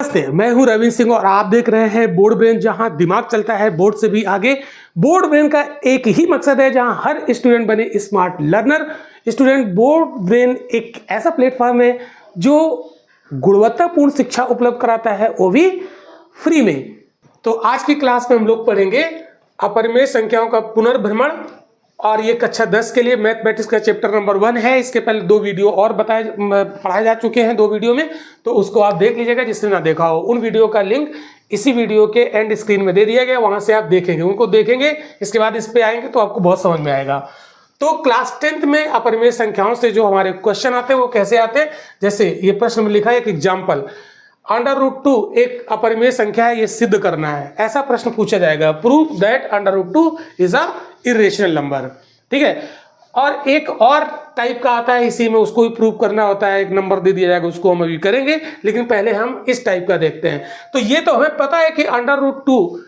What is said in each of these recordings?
नमस्ते, मैं हूं रविंद्र सिंह और आप देख रहे हैं बोर्ड ब्रेन, जहां दिमाग चलता है बोर्ड से भी आगे। बोर्ड ब्रेन का एक ही मकसद है जहां हर स्टूडेंट बने smart learner. Student, board brain एक ऐसा प्लेटफॉर्म है जो गुणवत्तापूर्ण शिक्षा उपलब्ध कराता है, वो भी फ्री में। तो आज की क्लास में हम लोग पढ़ेंगे अपरिमेय संख्याओं का पुनर्भ्रमण, और ये कक्षा 10 के लिए मैथमेटिक्स का चैप्टर नंबर 1 है। इसके पहले 2 वीडियो और पढ़ाए जा चुके हैं 2 वीडियो में, तो उसको आप देख लीजिएगा जिसने ना देखा हो। उन वीडियो का लिंक इसी वीडियो के एंड स्क्रीन में दे दिया गया, वहां से आप देखेंगे, उनको देखेंगे, इसके बाद इस पे आएंगे तो आपको बहुत समझ में आएगा। तो क्लास 10th में अपरिमेय संख्याओं से जो हमारे क्वेश्चन आते हैं वो कैसे आते हैं, जैसे ये प्रश्न में लिखा है एक एग्जाम्पल, √2 एक अपरिमेय संख्या है, ये सिद्ध करना है, ऐसा प्रश्न पूछा जाएगा। Prove that √2 is a irrational number, ठीक है। और एक और टाइप का आता है इसी में, उसको भी प्रूव करना होता है, एक नंबर दे दिया जाएगा, उसको हम अभी करेंगे, लेकिन पहले हम इस टाइप का देखते हैं। तो ये तो हमें पता है कि √2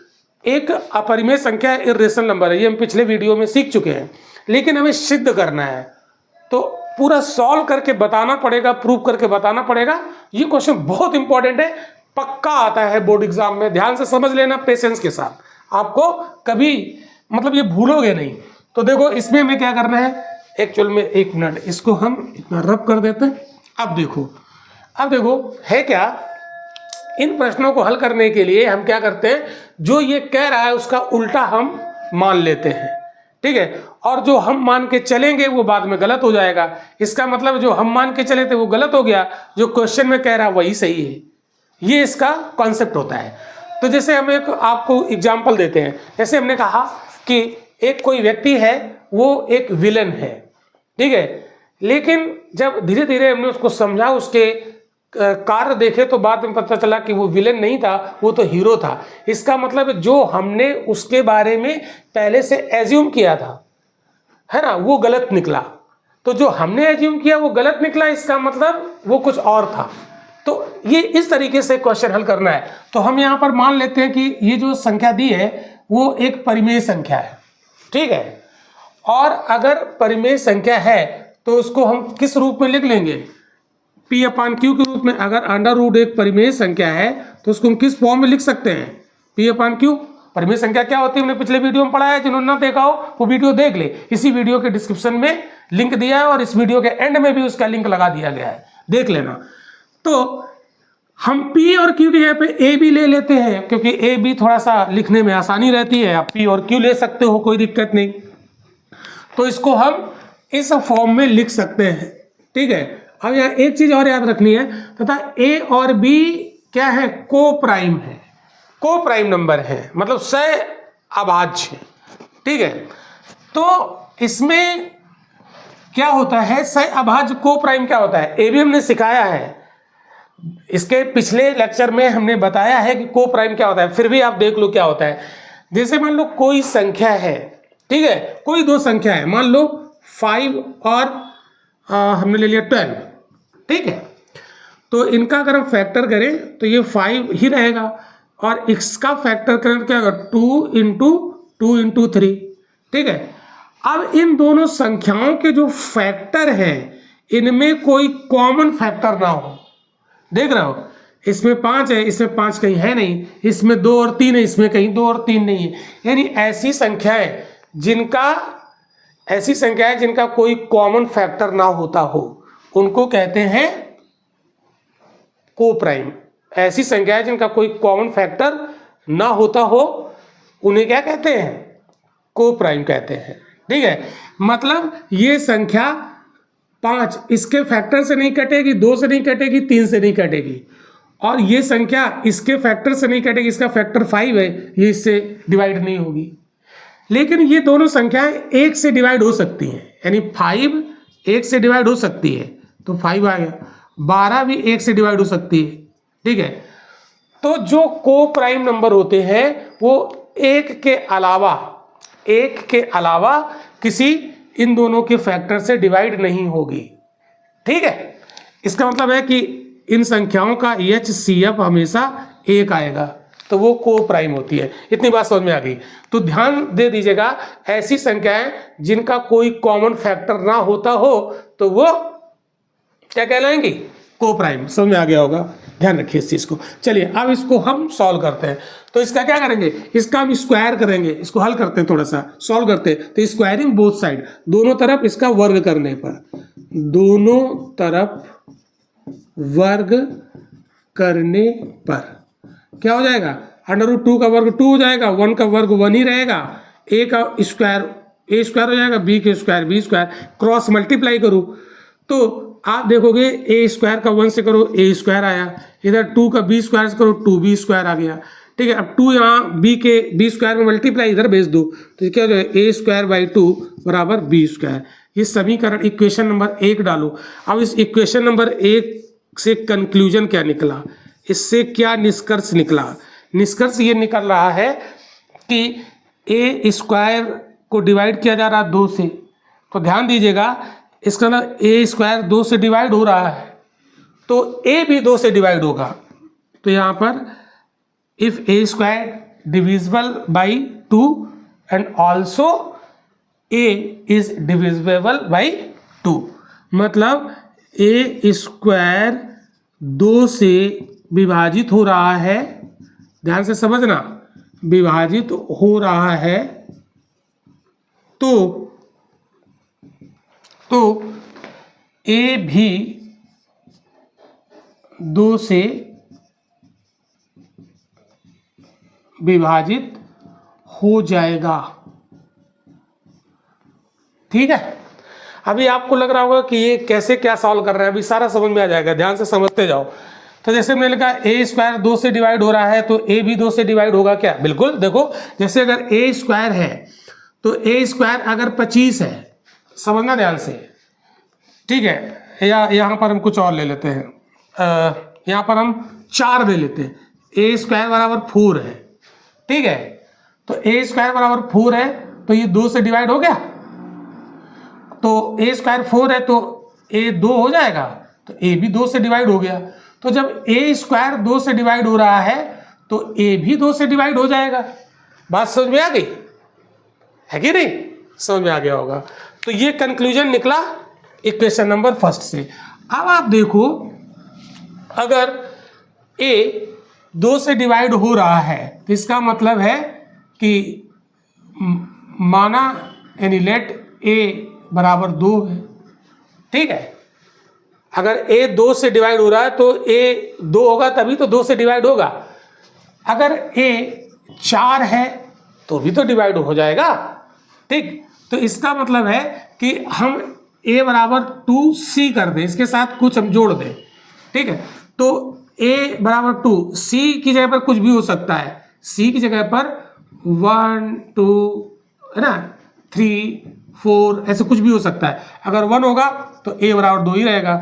एक अपरिमेय संख्या इरेशनल नंबर है, ये हम पिछले वीडियो में सीख चुके हैं, लेकिन हमें सिद्ध करना है तो पूरा सॉल्व करके बताना पड़ेगा, प्रूव करके बताना पड़ेगा। ये क्वेश्चन बहुत इंपॉर्टेंट है, पक्का आता है बोर्ड एग्जाम में, ध्यान से समझ लेना पेशेंस के साथ, आपको कभी मतलब ये भूलोगे नहीं। तो देखो इसमें हमें क्या करना है, एक्चुअल में 1 मिनट इसको हम इतना रब कर देते हैं। अब देखो है क्या, इन प्रश्नों को हल करने के लिए हम क्या करते हैं, जो ये कह रहा है उसका उल्टा हम मान लेते हैं, ठीक है। और जो हम मान के चलेंगे वो बाद में गलत हो जाएगा। इसका मतलब जो हम मान के चले थे वो गलत हो गया, जो क्वेश्चन में कह रहा है वही सही है। ये इसका कॉन्सेप्ट होता है। तो जैसे हम एक आपको एग्जाम्पल देते हैं, जैसे हमने कहा कि एक कोई व्यक्ति है, वो एक विलन है, ठीक है, लेकिन जब धीरे धीरे हमने उसको समझा, उसके कार्य देखे, तो बाद में पता चला कि वो विलेन नहीं था, वो तो हीरो था। इसका मतलब जो हमने उसके बारे में पहले से एज्यूम किया था, है ना, वो गलत निकला। तो जो हमने एज्यूम किया वो गलत निकला, इसका मतलब वो कुछ और था। तो ये इस तरीके से क्वेश्चन हल करना है। तो हम यहाँ पर मान लेते हैं कि ये जो संख्या दी है वो एक परिमेय संख्या है, ठीक है। और अगर परिमेय संख्या है तो उसको हम किस रूप में लिख लेंगे, P/Q के रूप में। अगर √2 एक परिमेय संख्या है तो उसको हम किस फॉर्म में लिख सकते हैं, P/Q। परिमेय संख्या क्या होती है हमने पिछले वीडियो में पढ़ा है, जिन्होंने ना देखा हो वो वीडियो देख ले, इसी वीडियो के डिस्क्रिप्शन में लिंक दिया है और इस वीडियो के एंड में भी उसका लिंक लगा दिया गया है, देख लेना। तो हम P और Q की जगह पे A भी ले लेते हैं, क्योंकि A भी थोड़ा सा लिखने में आसानी रहती है। आप P और Q ले सकते हो, कोई दिक्कत नहीं। तो इसको हम इस फॉर्म में लिख सकते हैं, ठीक है। अब यहाँ एक चीज और याद रखनी है, तथा A और B क्या है, को प्राइम है, को प्राइम नंबर है, मतलब सह अभाज्य है, ठीक है। तो इसमें क्या होता है, सह अभाज्य को प्राइम क्या होता है, ए भी हमने सिखाया है, इसके पिछले लेक्चर में हमने बताया है कि को प्राइम क्या होता है, फिर भी आप देख लो क्या होता है। जैसे मान लो कोई संख्या है, ठीक है, कोई 2 संख्या है, मान लो 5 और हमने ले लिया 12, ठीक है। तो इनका अगर हम फैक्टर करें तो ये 5 ही रहेगा, और इसका फैक्टर करें क्या होगा, 2 × 2 × 3, ठीक है। अब इन दोनों संख्याओं के जो फैक्टर हैं, इनमें कोई कॉमन फैक्टर ना हो। देख रहे हो, इसमें 5 है, इसमें 5 कहीं है नहीं, इसमें 2 और 3 है, इसमें कहीं 2 और 3 नहीं है। यानी ऐसी संख्याएं जिनका कोई कॉमन फैक्टर ना होता हो, उनको कहते हैं को प्राइम। ऐसी संख्याएं जिनका कोई कॉमन फैक्टर ना होता हो, उन्हें क्या कहते हैं, को प्राइम कहते हैं, ठीक है। मतलब ये संख्या 5 इसके फैक्टर से नहीं कटेगी, 2 से नहीं कटेगी, 3 से नहीं कटेगी, और ये संख्या इसके फैक्टर से नहीं कटेगी, इसका फैक्टर 5 है, ये इससे डिवाइड नहीं होगी। लेकिन ये दोनों संख्याएं 1 से डिवाइड हो सकती हैं, यानी 5 1 से डिवाइड हो सकती है, तो 5 आ गया। 12 भी 1 से डिवाइड हो सकती है, ठीक है। तो जो को प्राइम नंबर होते हैं वो 1 के अलावा किसी इन दोनों के फैक्टर से डिवाइड नहीं होगी, ठीक है। इसका मतलब है कि इन संख्याओं का HCF हमेशा 1 आएगा, तो वो को प्राइम होती है। इतनी बात समझ में आ गई। तो ध्यान दे दीजिएगा, ऐसी संख्याएं जिनका कोई कॉमन फैक्टर ना होता हो तो वो क्या कहलाएंगी, को प्राइम। समझ में आ गया होगा। ध्यान रखिए इस चीज़ को। चलिए अब इसको हम सॉल्व करते हैं। तो इसका क्या करेंगे, इसका हम स्क्वायर करेंगे, इसको हल करते हैं, थोड़ा सा सॉल्व करते हैं। तो स्क्वायरिंग बोथ साइड, दोनों तरफ इसका वर्ग करने पर, दोनों तरफ वर्ग करने पर क्या हो जाएगा, √2 का वर्ग 2 हो जाएगा, 1 का वर्ग 1 ही रहेगा, a का स्क्वायर a स्क्वायर हो जाएगा, b के square b square, cross multiply करूँ तो आप देखोगे a स्क्वायर का 1 से करो a स्क्वायर आया, इधर 2 का b स्क्वायर से करो 2b स्क्वायर आ गया। ठीक है, अब 2 यहाँ b के b स्क्वायर में मल्टीप्लाई इधर भेज दो तो क्या हो जाएगा, a स्क्वायर बाई 2 बराबर b स्क्वायर। ये समीकरण इक्वेशन नंबर 1 डालो। अब इस इक्वेशन नंबर 1 से कंक्लूजन क्या निकला, इससे क्या निष्कर्ष निकला, निष्कर्ष ये निकल रहा है कि a स्क्वायर को डिवाइड किया जा रहा है 2 से, तो ध्यान दीजिएगा इसका ना a स्क्वायर 2 से डिवाइड हो रहा है तो a भी 2 से डिवाइड होगा। तो यहाँ पर if a square divisible by 2 and also a is divisible by 2, मतलब a स्क्वायर 2 से विभाजित हो रहा है, ध्यान से समझना, विभाजित हो रहा है तो a भी 2 से विभाजित हो जाएगा। ठीक है, अभी आपको लग रहा होगा कि ये कैसे क्या सॉल्व कर रहे हैं, अभी सारा समझ में आ जाएगा, ध्यान से समझते जाओ। तो जैसे मैंने लिखा a स्क्वायर 2 से डिवाइड हो रहा है तो a भी 2 से डिवाइड होगा क्या, बिल्कुल। देखो जैसे अगर a स्क्वायर है तो a स्क्वायर अगर 25 है, समझना ध्यान से, ठीक है, या यहाँ पर हम कुछ और ले लेते हैं, यहाँ पर हम 4 ले लेते हैं, a स्क्वायर बराबर 4 है, ठीक है, तो a स्क्वायर बराबर 4 है तो ये 2 से डिवाइड हो गया, तो a स्क्वायर 4 है तो a 2 हो जाएगा, तो a भी 2 से डिवाइड हो गया। तो जब a स्क्वायर 2 से डिवाइड हो रहा है तो a भी 2 से डिवाइड हो जाएगा। बात समझ में आ गई है कि नहीं, समझ में आ गया होगा। तो ये कंक्लूजन निकला इक्वेशन नंबर 1 से। अब आप देखो अगर a 2 से डिवाइड हो रहा है तो इसका मतलब है कि माना यानी लेट a बराबर 2 है, ठीक है, अगर a 2 से डिवाइड हो रहा है तो a 2 होगा तभी तो 2 से डिवाइड होगा, अगर a 4 है तो भी तो डिवाइड हो जाएगा, ठीक। तो इसका मतलब है कि हम a बराबर 2c कर दें, इसके साथ कुछ हम जोड़ दें, ठीक है, तो a बराबर 2, c की जगह पर कुछ भी हो सकता है, c की जगह पर 1 2 है ना 3 4 ऐसे कुछ भी हो सकता है। अगर 1 होगा तो a बराबर 2 ही रहेगा,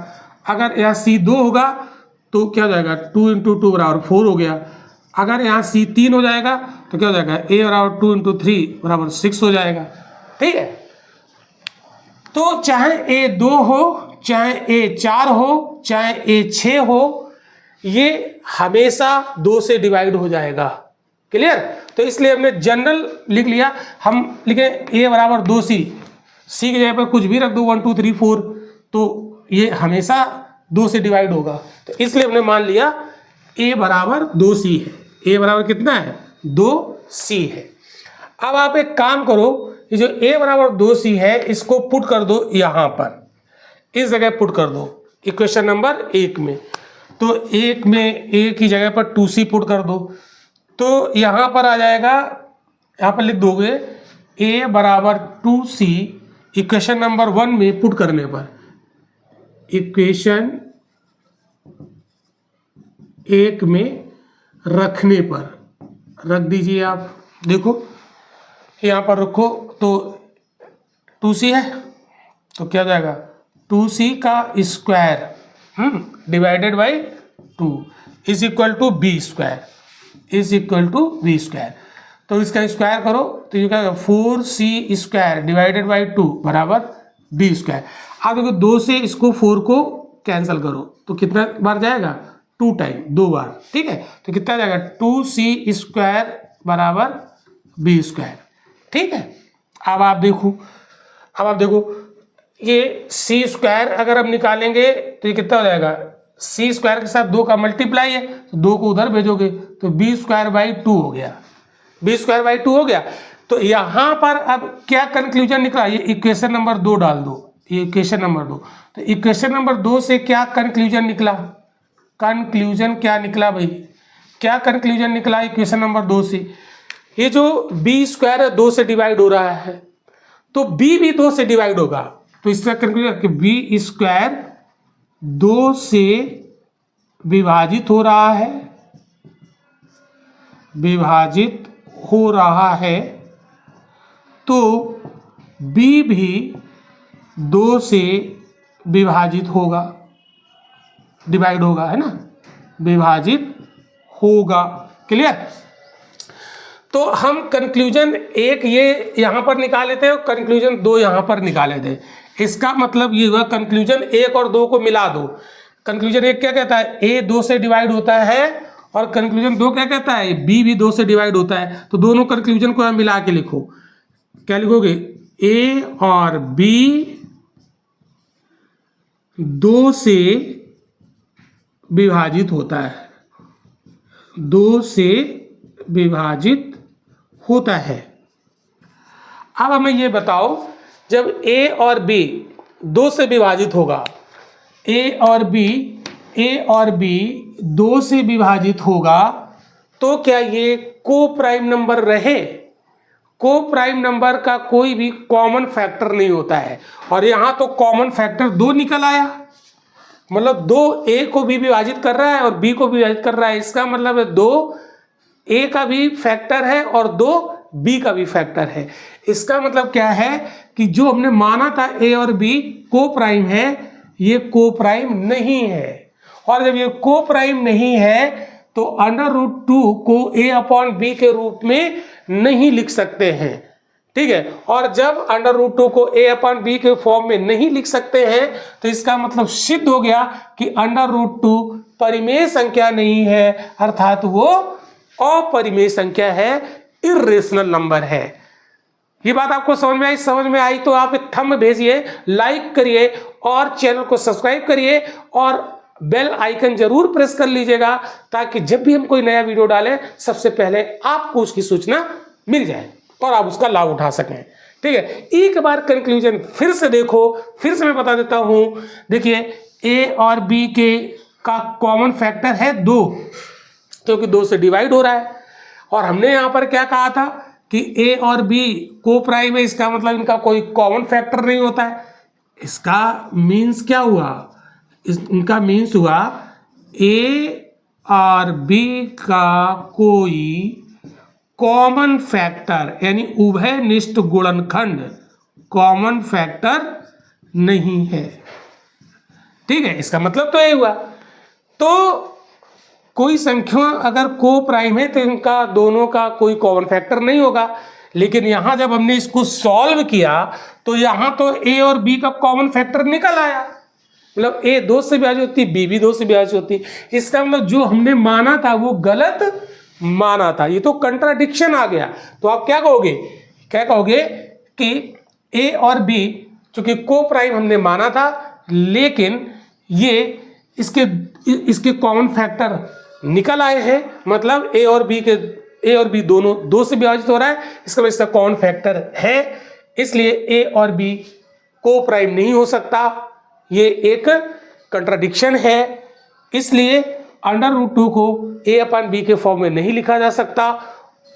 अगर यहाँ c 2 होगा तो क्या हो जाएगा, 2 इंटू 2 बराबर 4 हो गया, अगर यहाँ c 3 हो जाएगा तो क्या हो जाएगा, a बराबर 2 इंटू 3 बराबर 6 हो जाएगा, ठीक है। तो चाहे a 2 हो, चाहे a 4 हो, चाहे a 6 हो, ये हमेशा 2 से डिवाइड हो जाएगा, क्लियर। तो इसलिए हमने जनरल लिख लिया, हम लिखे a बराबर 2c, c की जगह पर कुछ भी रख दो 1 2 3 4, तो ये हमेशा 2 से डिवाइड होगा, तो इसलिए हमने मान लिया a बराबर 2c है। a बराबर कितना है, 2c है। अब आप एक काम करो, ये जो a बराबर 2c है इसको पुट कर दो यहाँ पर, इस जगह पुट कर दो इक्वेशन नंबर 1 में, तो 1 में a की जगह पर 2c पुट कर दो, तो यहाँ पर आ जाएगा, यहाँ पर लिख दोगे a बराबर 2c इक्वेशन नंबर 1 में पुट करने पर, इक्वेशन 1 में रखने पर रख दीजिए आप, देखो यहाँ पर रखो तो 2c है तो क्या जाएगा 2c का square divided by 2 is equal to B square, is equal to B square. तो इसका स्क्वायर करो तो ये क्या 4c स्क्वायर डिवाइडेड बाई 2 बराबर बी स्क्वायर। आप देखो 2 से इसको 4 को कैंसिल करो तो कितना बार जाएगा, 2 टाइम, 2 बार, ठीक है, तो कितना जाएगा 2c स्क्वायर बराबर बी स्क्वायर, ठीक है। अब आप देखो ये c स्क्वायर अगर हम निकालेंगे तो ये कितना हो जाएगा सी स्क्वायर के साथ 2 का मल्टीप्लाई है तो 2 को उधर भेजोगे तो बी स्क्वायर बाई 2 हो गया, बी स्क्वायर बाई 2 हो गया। तो यहाँ पर अब क्या कंक्लूजन निकला, ये इक्वेशन नंबर 2 डाल दो, ये इक्वेशन नंबर 2। तो इक्वेशन नंबर 2 से क्या कंक्लूजन निकला, कंक्लूजन क्या निकला भाई, क्या कंक्लूजन निकला इक्वेशन नंबर 2 से, ये जो बी स्क्वायर 2 से डिवाइड हो रहा है तो बी भी 2 से डिवाइड होगा। तो इसका कंक्लूजन कि बी स्क्वायर 2 से विभाजित हो रहा है, विभाजित हो रहा है, तो बी भी 2 से विभाजित होगा, डिवाइड होगा, है ना, विभाजित होगा। क्लियर। तो हम कंक्लूजन एक ये यहाँ पर निकाल लेते हैं और कंक्लूजन 2 यहाँ पर निकाल लेते हैं। इसका मतलब ये हुआ कंक्लूजन 1 और 2 को मिला दो। कंक्लूजन 1 क्या कहता है, ए 2 से डिवाइड होता है, और कंक्लूजन 2 क्या कहता है, बी भी 2 से डिवाइड होता है। तो दोनों कंक्लूजन को मिला के लिखो, क्या लिखोगे, ए और बी 2 से विभाजित होता है, 2 से विभाजित होता है। अब हमें ये बताओ, जब ए और बी 2 से विभाजित होगा, ए और बी 2 से विभाजित होगा, तो क्या ये को प्राइम नंबर रहे? को प्राइम नंबर का कोई भी कॉमन फैक्टर नहीं होता है, और यहाँ तो कॉमन फैक्टर 2 निकल आया, मतलब 2 ए को भी विभाजित कर रहा है और बी को भी विभाजित कर रहा है। इसका मतलब है 2 ए का भी फैक्टर है और 2 बी का भी फैक्टर है। इसका मतलब क्या है कि जो हमने माना था ए और बी को प्राइम है, ये को प्राइम नहीं है, और जब ये को प्राइम नहीं है तो √2 को ए अपॉन बी के रूप में नहीं लिख सकते हैं, ठीक है। और जब √2 को ए अपॉन बी के फॉर्म में नहीं लिख सकते हैं तो इसका मतलब सिद्ध हो गया कि √2 परिमेय संख्या नहीं है, अर्थात वो अपरिमेय संख्या है, इर्रेशनल नंबर है। ये बात आपको समझ में आई? समझ में आई तो आप एक थंब भेजिए, लाइक करिए और चैनल को सब्सक्राइब करिए और बेल आइकन जरूर प्रेस कर लीजिएगा, ताकि जब भी हम कोई नया वीडियो डालें सबसे पहले आपको उसकी सूचना मिल जाए और आप उसका लाभ उठा सकें, ठीक है। एक बार कंक्लूजन फिर से देखो, फिर से मैं बता देता हूं। देखिए, ए और बी के का कॉमन फैक्टर है 2, क्योंकि 2 से डिवाइड हो रहा है, और हमने यहां पर क्या कहा था कि ए और बी को प्राइम है, इसका मतलब इनका कोई कॉमन फैक्टर नहीं होता है। इसका मीन्स क्या हुआ, इनका मीन्स हुआ ए और बी का कोई कॉमन फैक्टर यानी उभयनिष्ठ गुणनखंड कॉमन फैक्टर नहीं है, ठीक है। इसका मतलब तो ये हुआ, तो कोई संख्या अगर को प्राइम है तो इनका दोनों का कोई कॉमन फैक्टर नहीं होगा। लेकिन यहां जब हमने इसको सॉल्व किया तो यहां तो ए और बी का कॉमन फैक्टर निकल आया, मतलब ए 2 से विभाजित होती, बी भी 2 से विभाजित होती। इसका मतलब जो हमने माना था वो गलत माना था, ये तो कंट्राडिक्शन आ गया। तो आप क्या कहोगे, क्या कहोगे कि ए और बी चूंकि को प्राइम हमने माना था, लेकिन ये इसके कॉमन फैक्टर निकल आए हैं, मतलब ए और बी दोनों 2 से विभाजित हो रहा है, इसका मतलब इसका कॉमन फैक्टर है, इसलिए ए और बी को प्राइम नहीं हो सकता। ये एक कंट्राडिक्शन है, इसलिए √2 को ए अपॉन बी के फॉर्म में नहीं लिखा जा सकता,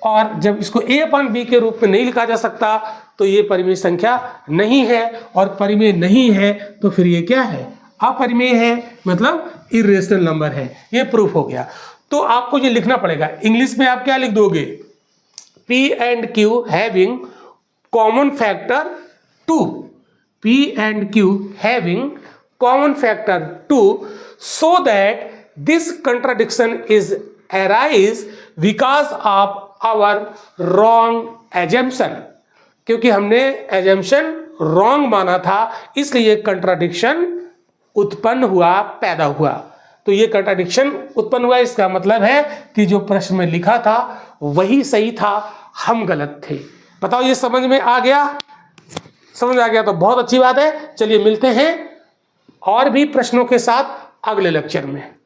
और जब इसको ए अपॉन बी के रूप में नहीं लिखा जा सकता तो ये परिमेय संख्या नहीं है, और परिमेय नहीं है तो फिर ये क्या है, अपरिमेय है, मतलब इर्रेशनल नंबर है। ये प्रूफ हो गया। तो आपको ये लिखना पड़ेगा, इंग्लिश में आप क्या लिख दोगे, P and Q having common factor 2, P and Q having common factor 2, so that this contradiction is arise because of our wrong assumption, क्योंकि हमने assumption wrong माना था, इसलिए contradiction उत्पन्न हुआ, पैदा हुआ। तो ये कंट्राडिक्शन उत्पन्न हुआ, इसका मतलब है कि जो प्रश्न में लिखा था वही सही था, हम गलत थे। बताओ, ये समझ में आ गया? समझ आ गया तो बहुत अच्छी बात है। चलिए मिलते हैं और भी प्रश्नों के साथ अगले लेक्चर में।